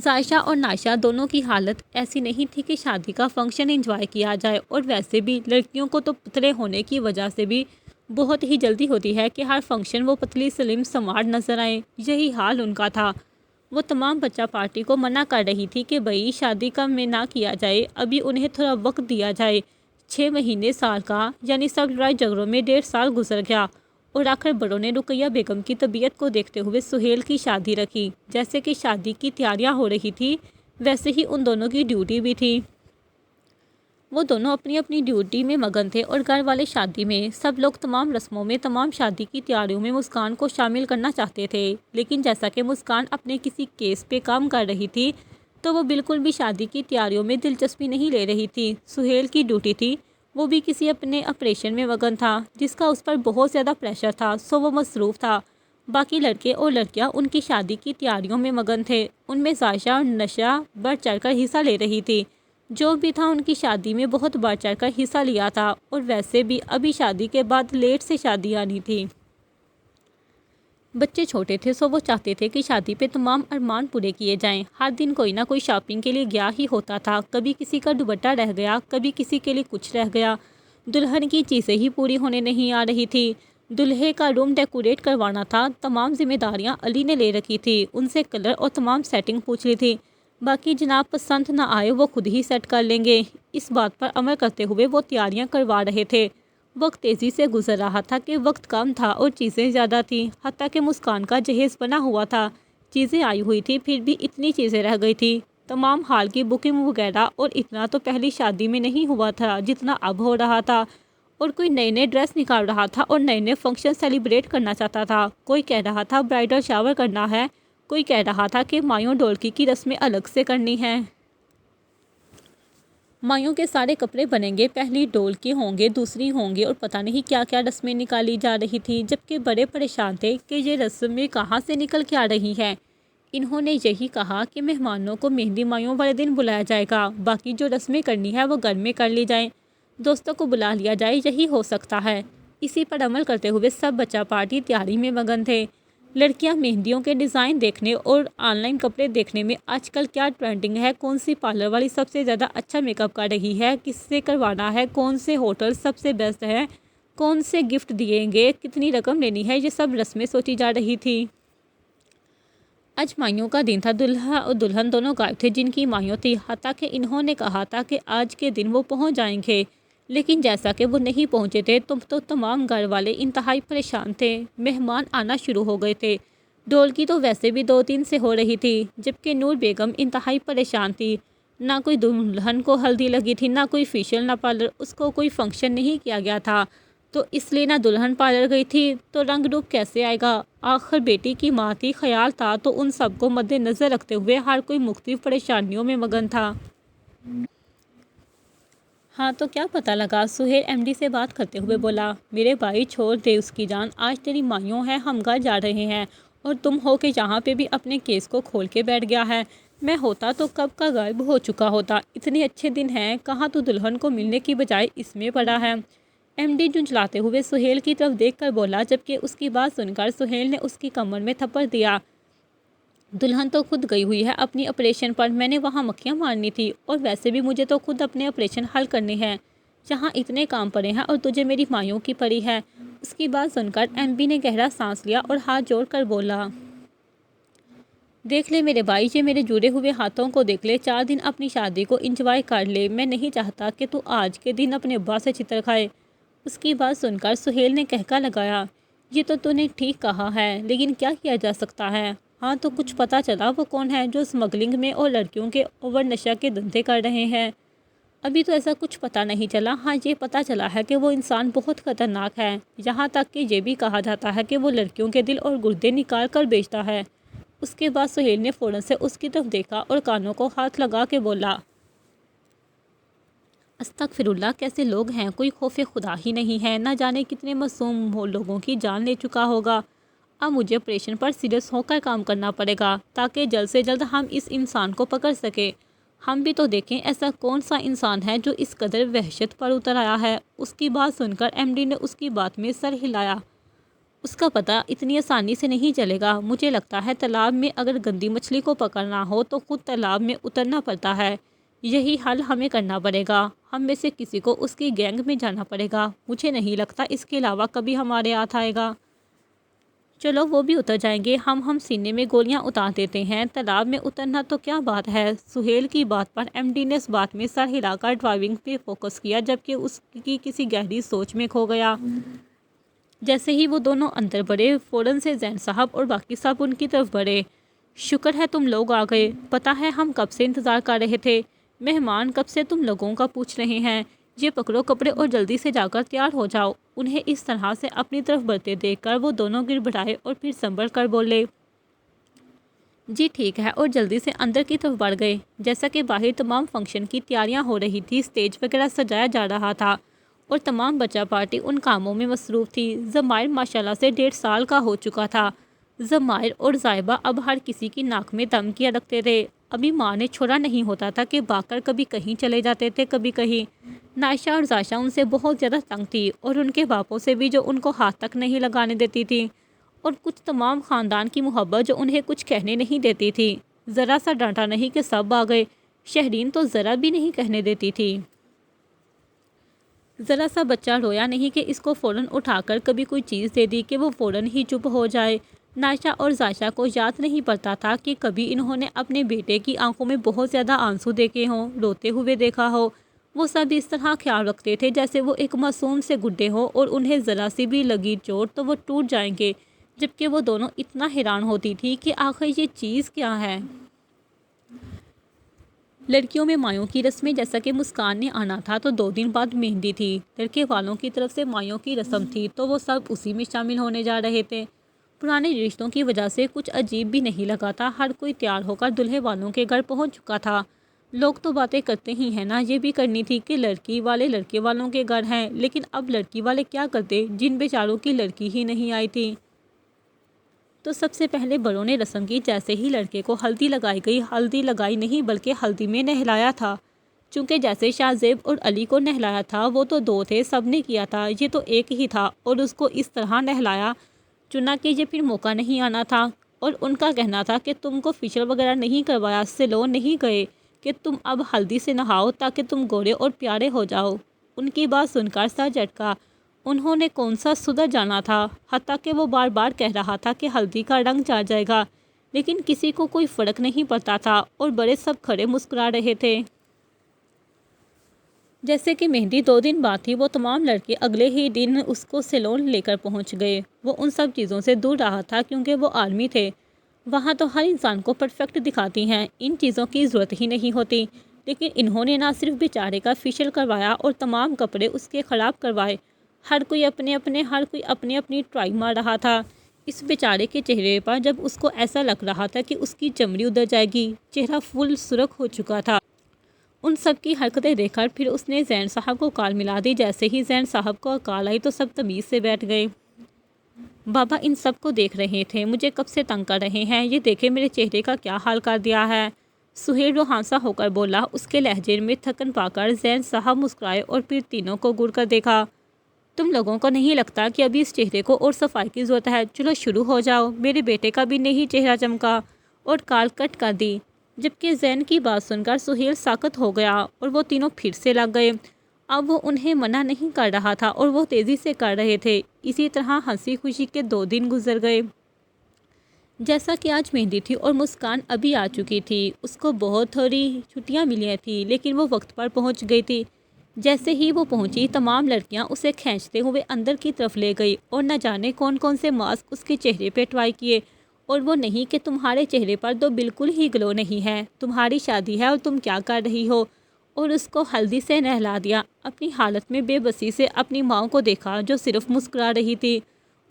S1: عائشہ اور نائشہ دونوں کی حالت ایسی نہیں تھی کہ شادی کا فنکشن انجوائے کیا جائے، اور ویسے بھی لڑکیوں کو تو پتلے ہونے کی وجہ سے بھی بہت ہی جلدی ہوتی ہے کہ ہر فنکشن وہ پتلی سلم سمارٹ نظر آئیں، یہی حال ان کا تھا۔ وہ تمام بچہ پارٹی کو منع کر رہی تھی کہ بھئی شادی کا میں نہ کیا جائے، ابھی انہیں تھوڑا وقت دیا جائے۔ 6 مہینے سال کا، یعنی سب لڑائی جھگڑوں میں 1.5 سال گزر گیا، اور آخر بڑوں نے رقیہ بیگم کی طبیعت کو دیکھتے ہوئے سہیل کی شادی رکھی۔ جیسے کہ شادی کی تیاریاں ہو رہی تھی، ویسے ہی ان دونوں کی ڈیوٹی بھی تھی۔ وہ دونوں اپنی اپنی ڈیوٹی میں مگن تھے، اور گھر والے شادی میں، سب لوگ تمام رسموں میں، تمام شادی کی تیاریوں میں مسکان کو شامل کرنا چاہتے تھے، لیکن جیسا کہ مسکان اپنے کسی کیس پہ کام کر رہی تھی، تو وہ بالکل بھی شادی کی تیاریوں میں دلچسپی نہیں لے رہی تھی۔ سہیل کی ڈیوٹی تھی، وہ بھی کسی اپنے آپریشن میں مگن تھا، جس کا اس پر بہت زیادہ پریشر تھا، سو وہ مصروف تھا۔ باقی لڑکے اور لڑکیاں ان کی شادی کی تیاریوں میں مگن تھے، ان میں عائشہ اور نائشہ بڑھ چڑھ کر حصہ لے رہی تھی، جو بھی تھا ان کی شادی میں بہت بڑھ چڑھ کر حصہ لیا تھا، اور ویسے بھی ابھی شادی کے بعد لیٹ سے شادی آنی تھی۔ بچے چھوٹے تھے، سو وہ چاہتے تھے کہ شادی پہ تمام ارمان پورے کیے جائیں۔ ہر دن کوئی نہ کوئی شاپنگ کے لیے گیا ہی ہوتا تھا، کبھی کسی کا دوپٹہ رہ گیا، کبھی کسی کے لیے کچھ رہ گیا، دلہن کی چیزیں ہی پوری ہونے نہیں آ رہی تھی، دلہے کا روم ڈیکوریٹ کروانا تھا، تمام ذمہ داریاں علی نے لے رکھی تھی، ان سے کلر اور تمام سیٹنگ پوچھ لی تھی، باقی جناب پسند نہ آئے وہ خود ہی سیٹ کر لیں گے۔ اس بات پر عمل کرتے ہوئے وہ تیاریاں کروا رہے تھے۔ وقت تیزی سے گزر رہا تھا کہ وقت کم تھا اور چیزیں زیادہ تھیں، حتیٰ کہ مسکان کا جہیز بنا ہوا تھا، چیزیں آئی ہوئی تھی، پھر بھی اتنی چیزیں رہ گئی تھی، تمام ہال کی بکنگ وغیرہ، اور اتنا تو پہلی شادی میں نہیں ہوا تھا جتنا اب ہو رہا تھا، اور کوئی نئے نئے ڈریس نکال رہا تھا اور نئے نئے فنکشن سیلیبریٹ کرنا چاہتا تھا، کوئی کہہ رہا تھا برائڈل شاور کرنا ہے، کوئی کہہ رہا تھا کہ مایوں ڈولکی کی رسمیں الگ سے کرنی ہیں، مایوں کے سارے کپڑے بنیں گے، پہلی ڈولکی ہوں گے، دوسری ہوں گے، اور پتہ نہیں کیا کیا رسمیں نکالی جا رہی تھی، جبکہ بڑے پریشان تھے کہ یہ رسمیں کہاں سے نکل کے آ رہی ہیں۔ انہوں نے یہی کہا کہ مہمانوں کو مہندی مایوں والے دن بلایا جائے گا، باقی جو رسمیں کرنی ہے وہ گھر میں کر لی جائیں، دوستوں کو بلا لیا جائے، یہی ہو سکتا ہے۔ اسی پر عمل کرتے ہوئے سب بچہ پارٹی تیاری میں مگن تھے۔ لڑکیاں مہندیوں کے ڈیزائن دیکھنے اور آن لائن کپڑے دیکھنے میں آج کل کیا ٹرینڈنگ ہے، کون سی پارلر والی سب سے زیادہ اچھا میک اپ کر رہی ہے، کس سے کروانا ہے، کون سے ہوٹل سب سے بیسٹ ہے، کون سے گفٹ دیں گے، کتنی رقم لینی ہے، یہ سب رسمیں سوچی جا رہی تھی۔ آج مائیوں کا دن تھا، دلہا اور دلہن دونوں غائب تھے جن کی مائیوں تھی، حتیٰ کہ انہوں نے کہا تھا کہ آج کے دن وہ پہنچ جائیں گے، لیکن جیسا کہ وہ نہیں پہنچے تھے تو تمام گھر والے انتہائی پریشان تھے، مہمان آنا شروع ہو گئے تھے، ڈولکی تو ویسے بھی 2 دن سے ہو رہی تھی، جبکہ نور بیگم انتہائی پریشان تھی، نہ کوئی دلہن کو ہلدی لگی تھی، نہ کوئی فیشیل، نہ پارلر، اس کو کوئی فنکشن نہیں کیا گیا تھا، تو اس لیے نہ دلہن پارلر گئی تھی تو رنگ روپ کیسے آئے گا؟ آخر بیٹی کی ماں تھی، خیال تھا، تو ان سب کو مد نظر رکھتے ہوئے ہر کوئی مختلف پریشانیوں میں مگن تھا۔ ہاں تو کیا پتہ لگا؟ سہیل ایم ڈی سے بات کرتے ہوئے بولا۔ میرے بھائی چھوڑ دے اس کی جان، آج تیری مائیوں ہیں، ہم گھر جا رہے ہیں اور تم ہو کہ یہاں پہ بھی اپنے کیس کو کھول کے بیٹھ گیا ہے۔ میں ہوتا تو کب کا غائب ہو چکا ہوتا، اتنے اچھے دن ہیں، کہاں تو دلہن کو ملنے کی بجائے اس میں پڑا ہے۔ ایم ڈی جھنجھلاتے ہوئے سہیل کی طرف دیکھ کر بولا، جبکہ اس کی بات سن کر سہیل نے اس کی کمر میں تھپڑ دیا۔ دلہن تو خود گئی ہوئی ہے اپنی آپریشن پر، میں نے وہاں مکھیاں مارنی تھی، اور ویسے بھی مجھے تو خود اپنے آپریشن حل کرنے ہیں، جہاں اتنے کام پڑے ہیں اور تجھے میری مائیوں کی پڑی ہے۔ اس کی بات سن کر ایم بی نے گہرا سانس لیا اور ہاتھ جوڑ کر بولا، دیکھ لے میرے بھائی، یہ میرے جڑے ہوئے ہاتھوں کو دیکھ لے، 4 دن اپنی شادی کو انجوائے کر لے، میں نہیں چاہتا کہ تو آج کے دن اپنے ابا سے چھتر کھائے۔ اس کی بات سن کر سہیل نے کہکا لگایا، یہ تو نے ٹھیک کہا ہے، لیکن کیا کیا جا سکتا ہے؟ ہاں تو کچھ پتا چلا وہ کون ہے جو اسمگلنگ میں اور لڑکیوں کے اوور نشہ کے دھندے کر رہے ہیں؟ ابھی تو ایسا کچھ پتا نہیں چلا، ہاں یہ پتا چلا ہے کہ وہ انسان بہت خطرناک ہے، یہاں تک کہ یہ بھی کہا جاتا ہے کہ وہ لڑکیوں کے دل اور گردے نکال کر بیچتا ہے۔ اس کے بعد سہیل نے فوراً سے اس کی طرف دیکھا اور کانوں کو ہاتھ لگا کے بولا، استغفر اللہ، کیسے لوگ ہیں، کوئی خوف خدا ہی نہیں ہے، نہ جانے کتنے معصوم لوگوں کی جان لے چکا ہوگا۔ اب مجھے آپریشن پر سیریس ہو کر کام کرنا پڑے گا تاکہ جلد سے جلد ہم اس انسان کو پکڑ سکیں۔ ہم بھی تو دیکھیں ایسا کون سا انسان ہے جو اس قدر وحشت پر اتر آیا ہے۔ اس کی بات سن کر ایم ڈی نے اس کی بات میں سر ہلایا، اس کا پتہ اتنی آسانی سے نہیں چلے گا، مجھے لگتا ہے تالاب میں اگر گندی مچھلی کو پکڑنا ہو تو خود تالاب میں اترنا پڑتا ہے، یہی حل ہمیں کرنا پڑے گا، ہم میں سے کسی کو اس کی گینگ میں جانا پڑے گا، مجھے نہیں لگتا اس کے علاوہ کبھی ہمارے ہاتھ آئے گا۔ چلو وہ بھی اتر جائیں گے، ہم سینے میں گولیاں اتار دیتے ہیں، تالاب میں اترنا تو کیا بات ہے۔ سہیل کی بات پر ایم ڈی نے اس بات میں سر ہلا کر ڈرائیونگ پہ فوکس کیا، جبکہ اس کی کسی گہری سوچ میں کھو گیا۔ جیسے ہی وہ دونوں اندر بڑھے، فوراً سے زین صاحب اور باقی سب ان کی طرف بڑھے۔ شکر ہے تم لوگ آ گئے، پتہ ہے ہم کب سے انتظار کر رہے تھے، مہمان کب سے تم لوگوں کا پوچھ رہے ہیں، یہ پکڑو کپڑے اور جلدی سے جا کر تیار ہو جاؤ۔ انہیں اس طرح سے اپنی طرف بڑھتے دیکھ کر وہ دونوں گر بڑھائے اور پھر سنبھل کر بولے، جی ٹھیک ہے، اور جلدی سے اندر کی طرف بڑھ گئے۔ جیسا کہ باہر تمام فنکشن کی تیاریاں ہو رہی تھی، اسٹیج وغیرہ سجایا جا رہا تھا اور تمام بچہ پارٹی ان کاموں میں مصروف تھی۔ ضمائر ماشاءاللہ سے 1.5 سال کا ہو چکا تھا۔ ضمائر اور زائبہ اب ہر کسی کی ناک میں دم کیا رکھتے تھے، ابھی ماں نے چھوڑا نہیں ہوتا تھا کہ بھاگ کر کبھی کہیں چلے جاتے تھے، کبھی کہیں۔ نائشہ اور زائشہ ان سے بہت زیادہ تنگ تھی، اور ان کے باپوں سے بھی جو ان کو ہاتھ تک نہیں لگانے دیتی تھی، اور کچھ تمام خاندان کی محبت جو انہیں کچھ کہنے نہیں دیتی تھی۔ ذرا سا ڈانٹا نہیں کہ سب آ گئے، شہرین تو ذرا بھی نہیں کہنے دیتی تھی۔ ذرا سا بچہ رویا نہیں کہ اس کو فوراً اٹھا کر کبھی کوئی چیز دے دی کہ وہ فوراً ہی چپ ہو جائے۔ نائشہ اور زائشہ کو یاد نہیں پڑتا تھا کہ کبھی انہوں نے اپنے بیٹے کی آنکھوں میں بہت زیادہ آنسو دیکھے ہوں، روتے ہوئے دیکھا ہو۔ وہ سب اس طرح خیال رکھتے تھے جیسے وہ ایک معصوم سے گڈے ہو اور انہیں ذرا سی بھی لگی چوٹ تو وہ ٹوٹ جائیں گے، جبکہ وہ دونوں اتنا حیران ہوتی تھی کہ آخر یہ چیز کیا ہے۔ لڑکیوں میں مائیوں کی رسمیں، جیسا کہ مسکان نے آنا تھا تو 2 دن بعد مہندی تھی، لڑکے والوں کی طرف سے مائیوں کی رسم تھی تو وہ سب اسی میں شامل ہونے جا رہے تھے۔ پرانے رشتوں کی وجہ سے کچھ عجیب بھی نہیں لگا تھا، ہر کوئی تیار ہو کر دلہے والوں کے گھر پہنچ چکا تھا۔ لوگ تو باتیں کرتے ہی ہیں نا، یہ بھی کرنی تھی کہ لڑکی والے لڑکے والوں کے گھر ہیں، لیکن اب لڑکی والے کیا کرتے جن بیچاروں کی لڑکی ہی نہیں آئی تھی۔ تو سب سے پہلے بڑوں نے رسم کی، جیسے ہی لڑکے کو ہلدی لگائی گئی، ہلدی لگائی نہیں بلکہ ہلدی میں نہلایا تھا، چونکہ جیسے شاہ زیب اور علی کو نہلایا تھا وہ تو 2 تھے، سب نے کیا تھا، یہ تو ایک ہی تھا، اور اس کو اس طرح نہلایا چنانکہ یہ پھر موقع نہیں آنا تھا۔ اور ان کا کہنا تھا کہ تم کو فیشل وغیرہ نہیں کروایا، سیلون نہیں گئے کہ تم اب ہلدی سے نہاؤ تاکہ تم گورے اور پیارے ہو جاؤ۔ ان کی بات سن کر سر جھٹکا، انہوں نے کون سا سدھر جانا تھا، حتیٰ کہ وہ بار بار کہہ رہا تھا کہ ہلدی کا رنگ جا جائے گا، لیکن کسی کو کوئی فرق نہیں پڑتا تھا اور بڑے سب کھڑے مسکرا رہے تھے۔ جیسے کہ مہندی 2 دن بعد تھی، وہ تمام لڑکے اگلے ہی دن اس کو سیلون لے کر پہنچ گئے۔ وہ ان سب چیزوں سے دور رہا تھا کیونکہ وہ آرمی تھے، وہاں تو ہر انسان کو پرفیکٹ دکھاتی ہیں، ان چیزوں کی ضرورت ہی نہیں ہوتی، لیکن انہوں نے نہ صرف بیچارے کا فیشل کروایا اور تمام کپڑے اس کے خراب کروائے، ہر کوئی اپنے اپنی ٹرائی مار رہا تھا۔ اس بیچارے کے چہرے پر جب اس کو ایسا لگ رہا تھا کہ اس کی چمڑی ادھر جائے گی، چہرہ فل سرخ ہو چکا تھا۔ ان سب کی حرکتیں دیکھ کر پھر اس نے زین صاحب کو کال ملا دی۔ جیسے ہی زین صاحب کو کال آئی تو سب تمیز سے بیٹھ گئے۔ بابا ان سب کو دیکھ رہے تھے، مجھے کب سے تنگ کر رہے ہیں، یہ دیکھیں میرے چہرے کا کیا حال کر دیا ہے۔ سہیل روحانسا ہو کر بولا۔ اس کے لہجے میں تھکن پا کر زین صاحب مسکرائے اور پھر تینوں کو گڑ کر دیکھا۔ تم لوگوں کو نہیں لگتا کہ ابھی اس چہرے کو اور صفائی کی ضرورت ہے؟ چلو شروع ہو جاؤ۔ میرے بیٹے کا بھی نہیں چہرہ چمکا اور کال کٹ کر دی۔ جبکہ زین کی بات سن کر سہیل ساکت ہو گیا اور وہ تینوں پھر سے لگ گئے۔ اب وہ انہیں منع نہیں کر رہا تھا اور وہ تیزی سے کر رہے تھے۔ اسی طرح ہنسی خوشی کے 2 دن گزر گئے۔ جیسا کہ آج مہندی تھی اور مسکان ابھی آ چکی تھی، اس کو بہت تھوڑی چھٹیاں ملی تھیں لیکن وہ وقت پر پہنچ گئی تھی۔ جیسے ہی وہ پہنچی تمام لڑکیاں اسے کھینچتے ہوئے اندر کی طرف لے گئی اور نہ جانے کون کون سے ماسک اس کے چہرے پہ ٹرائی کیے۔ اور وہ نہیں کہ تمہارے چہرے پر تو بالکل ہی گلو نہیں ہے، تمہاری شادی ہے اور تم کیا کر رہی ہو؟ اور اس کو ہلدی سے نہلا دیا۔ اپنی حالت میں بے بسی سے اپنی ماں کو دیکھا جو صرف مسکرا رہی تھی۔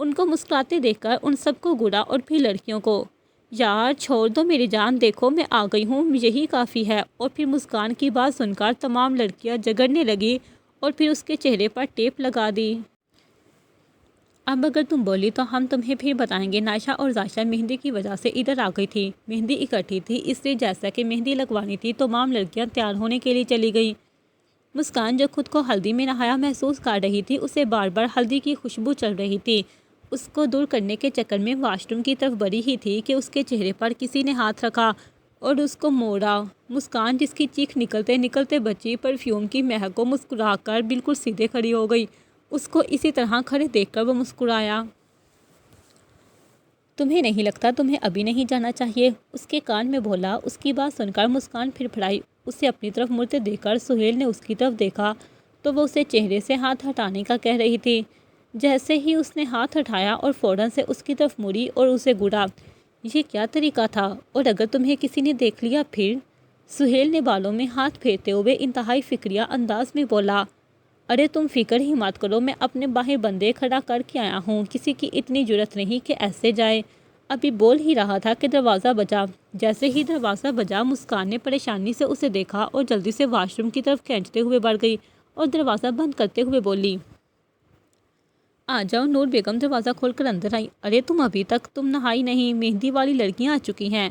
S1: ان کو مسکراتے دیکھ کر ان سب کو گڑا اور پھر لڑکیوں کو، یار چھوڑ دو میری جان، دیکھو میں آ گئی ہوں، یہی کافی ہے۔ اور پھر مسکان کی بات سن کر تمام لڑکیاں جگڑنے لگی اور پھر اس کے چہرے پر ٹیپ لگا دی۔ اب اگر تم بولی تو ہم تمہیں پھر بتائیں گے۔ نائشہ اور زائشہ مہندی کی وجہ سے ادھر آ گئی تھی۔ مہندی اکٹھی تھی اس لیے جیسا کہ مہندی لگوانی تھی تمام لڑکیاں تیار ہونے کے لیے چلی گئیں۔ مسکان جو خود کو ہلدی میں نہایا محسوس کر رہی تھی، اسے بار بار ہلدی کی خوشبو چل رہی تھی۔ اس کو دور کرنے کے چکر میں واش روم کی طرف بڑھی ہی تھی کہ اس کے چہرے پر کسی نے ہاتھ رکھا اور اس کو موڑا۔ مسکان جس کی چیخ نکلتے نکلتے بچی، پرفیوم کی مہک کو مسکرا کر بالکل سیدھے کھڑی ہو گئی۔ اس کو اسی طرح کھڑے دیکھ کر وہ مسکرایا۔ تمہیں نہیں لگتا تمہیں ابھی نہیں جانا چاہیے؟ اس کے کان میں بولا۔ اس کی بات سن کر مسکان پھر پھڑائی۔ اسے اپنی طرف مڑتے دیکھ کر سہیل نے اس کی طرف دیکھا تو وہ اسے چہرے سے ہاتھ ہٹانے کا کہہ رہی تھی۔ جیسے ہی اس نے ہاتھ ہٹایا اور فوراً سے اس کی طرف مڑی اور اسے گڑا۔ یہ کیا طریقہ تھا؟ اور اگر تمہیں کسی نے دیکھ لیا پھر؟ سہیل نے بالوں میں ہاتھ پھیرتے ہوئے انتہائی فکریہ انداز میں بولا۔ ارے تم فکر ہی مت کرو، میں اپنے باہر بندے کھڑا کر کے آیا ہوں، کسی کی اتنی جرأت نہیں کہ ایسے جائے۔ ابھی بول ہی رہا تھا کہ دروازہ بجا۔ جیسے ہی دروازہ بجا مسکان نے پریشانی سے اسے دیکھا اور جلدی سے واش روم کی طرف کھینچتے ہوئے بڑھ گئی اور دروازہ بند کرتے ہوئے بولی۔ آ جاؤ۔ نور بیگم دروازہ کھول کر اندر آئی۔ ارے ابھی تک تم نہائی نہیں؟ مہندی والی لڑکیاں آ چکی ہیں۔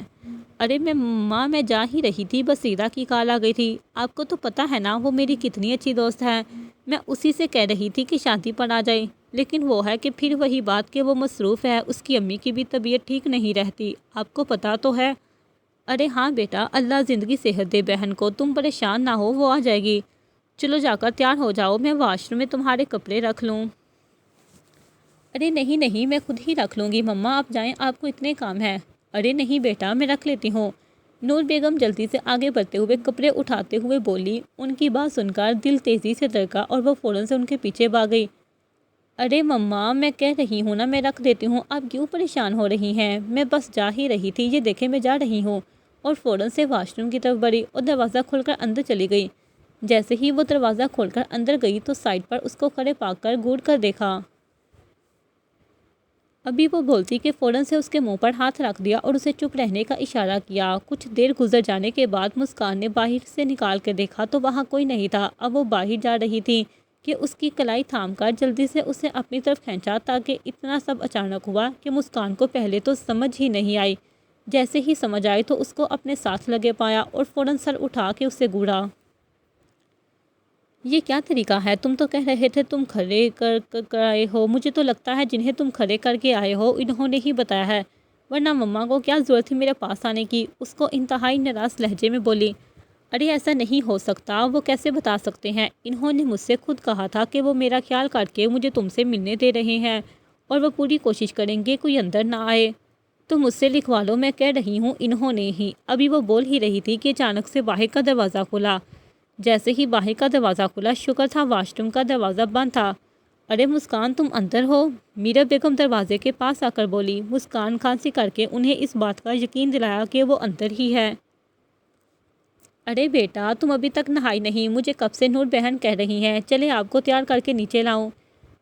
S1: ارے ماں میں جا ہی رہی تھی، بس سیدھا کی کال آ گئی تھی۔ آپ کو تو پتہ ہے نا وہ میری کتنی اچھی دوست ہے، میں اسی سے کہہ رہی تھی کہ شادی پر آ جائے، لیکن وہ ہے کہ پھر وہی بات کہ وہ مصروف ہے، اس کی امی کی بھی طبیعت ٹھیک نہیں رہتی، آپ کو پتہ تو ہے۔ ارے ہاں بیٹا، اللہ زندگی صحت دے بہن کو، تم پریشان نہ ہو، وہ آ جائے گی۔ چلو جا کر تیار ہو جاؤ، میں واش روم میں تمہارے کپڑے رکھ لوں۔ ارے نہیں میں خود ہی رکھ لوں گی مما، آپ جائیں، آپ کو اتنے کام ہیں۔ ارے نہیں بیٹا میں رکھ لیتی ہوں۔ نور بیگم جلدی سے آگے بڑھتے ہوئے کپڑے اٹھاتے ہوئے بولی۔ ان کی بات سن کر دل تیزی سے دھڑکا اور وہ فوراً سے ان کے پیچھے بھاگ گئی۔ ارے مما میں کہہ رہی ہوں نا میں رکھ دیتی ہوں، آپ کیوں پریشان ہو رہی ہیں؟ میں بس جا ہی رہی تھی، یہ دیکھیں میں جا رہی ہوں۔ اور فوراً سے واش روم کی طرف بڑھی اور دروازہ کھول کر اندر چلی گئی۔ جیسے ہی وہ دروازہ کھول کر اندر گئی تو سائڈ پر اس کو کھڑے پا کر گھور کر دیکھا۔ ابھی وہ بولتی کہ فوراً سے اس کے منہ پر ہاتھ رکھ دیا اور اسے چپ رہنے کا اشارہ کیا۔ کچھ دیر گزر جانے کے بعد مسکان نے باہر سے نکال کے دیکھا تو وہاں کوئی نہیں تھا۔ اب وہ باہر جا رہی تھی کہ اس کی کلائی تھام کر جلدی سے اسے اپنی طرف کھینچا، تاکہ اتنا سب اچانک ہوا کہ مسکان کو پہلے تو سمجھ ہی نہیں آئی۔ جیسے ہی سمجھ آئی تو اس کو اپنے ساتھ لگے پایا اور فوراً سر اٹھا کے اسے گھورا۔ یہ کیا طریقہ ہے؟ تم تو کہہ رہے تھے تم کھڑے کر آئے ہو، مجھے تو لگتا ہے جنہیں تم کھڑے کر کے آئے ہو انہوں نے ہی بتایا ہے، ورنہ مما کو کیا ضرورت تھی میرے پاس آنے کی؟ اس کو انتہائی ناراض لہجے میں بولی۔ ارے ایسا نہیں ہو سکتا، وہ کیسے بتا سکتے ہیں؟ انہوں نے مجھ سے خود کہا تھا کہ وہ میرا خیال کر کے مجھے تم سے ملنے دے رہے ہیں اور وہ پوری کوشش کریں گے کوئی اندر نہ آئے، تو مجھ سے لکھوا لو، میں کہہ رہی ہوں انہوں نے ہی۔ ابھی وہ بول ہی رہی تھی کہ اچانک سے باہر کا دروازہ کھلا۔ جیسے ہی باہر کا دروازہ کھلا، شکر تھا واش روم کا دروازہ بند تھا۔ ارے مسکان تم اندر ہو؟ میرا بیگم دروازے کے پاس آ کر بولی۔ مسکان کھانسی کر کے انہیں اس بات کا یقین دلایا کہ وہ اندر ہی ہے۔ ارے بیٹا تم ابھی تک نہائی نہیں، مجھے کب سے نور بہن کہہ رہی ہیں چلے آپ کو تیار کر کے نیچے لاؤں۔